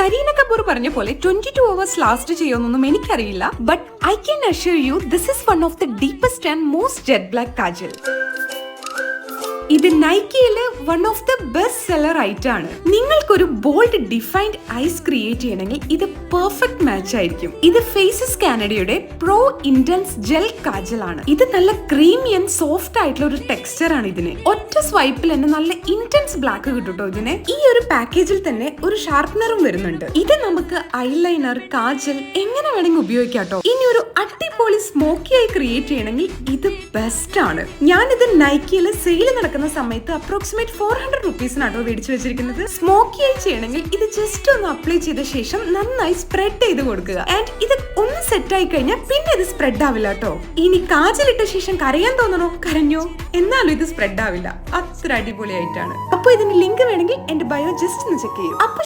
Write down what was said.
കരീന കപൂർ പറഞ്ഞ പോലെ 22 hours last ചെയ്യുമെന്നൊന്നും എനിക്കറിയില്ല. But I can assure you this is one of the deepest and most jet black kajal. ഇത് നൈക്കിയിലെ one of the best seller item ആണ്. നിങ്ങൾക്കൊരു ബോൾഡ് ഡിഫൈൻഡ് ഐസ് ക്രിയേറ്റ് ചെയ്യണമെങ്കിൽ ഇത് പെർഫെക്റ്റ് മാച്ച് ആയിരിക്കും. ഇത് ഫേസസ് കാനഡയുടെ പ്രോ ഇന്റൻസ് ജെൽ കാജൽ ആണ്. ഇത് നല്ല ക്രീമി ആൻഡ് സോഫ്റ്റ് ആയിട്ടുള്ള ഒരു ടെക്സ്ചർ ആണ് ഇതിന്. ഒറ്റ സ്വൈപ്പിൽ തന്നെ നല്ല ഇന്റൻസ് ബ്ലാക്ക് കിട്ടുട്ടോ ഇതിന്. ഈ ഒരു പാക്കേജിൽ തന്നെ ഒരു ഷാർപ്പനറും വരുന്നുണ്ട്. ഇത് നമുക്ക് ഐലൈനർ, കാജൽ എങ്ങനെ വേണമെങ്കിൽ ഉപയോഗിക്കാട്ടോ. ഇനി ഒരു അടിപൊളി സ്മോക്കി ആയി ക്രിയേറ്റ് ചെയ്യണമെങ്കിൽ ഇത് ബെസ്റ്റ് ആണ്. ഞാനിത് നൈക്കിയിൽ സെയിൽ നടക്കുന്ന സമയത്ത് അപ്രോക്സിമേറ്റ് 400 റുപ്പീസിനാട്ടോ മേടിച്ചു വെച്ചിരിക്കുന്നത്. സ്മോക്കി ആയി ചെയ്യണമെങ്കിൽ ഇത് ജസ്റ്റ് ഒന്ന് അപ്ലൈ ചെയ്ത ശേഷം നന്നായി സ്പ്രെഡ് ചെയ്ത് കൊടുക്കുക. ആൻഡ് ഇത് ഒന്ന് സെറ്റ് ആയി കഴിഞ്ഞാൽ പിന്നെ ഇത് സ്പ്രെഡ് ആവില്ല കേട്ടോ. ഇനി കാജലിട്ട ശേഷം കരയാൻ തോന്നണോ? കരഞ്ഞോ? എന്നാലും ഇത് സ്പ്രെഡ് ആവില്ല. അത്ര അടിപൊളിയായിട്ടാണ്. അപ്പൊ ഇതിന്റെ ലിങ്ക് വേണമെങ്കിൽ എന്റെ ബയോ ജസ്റ്റ് ഒന്ന് ചെക്ക് ചെയ്യൂ.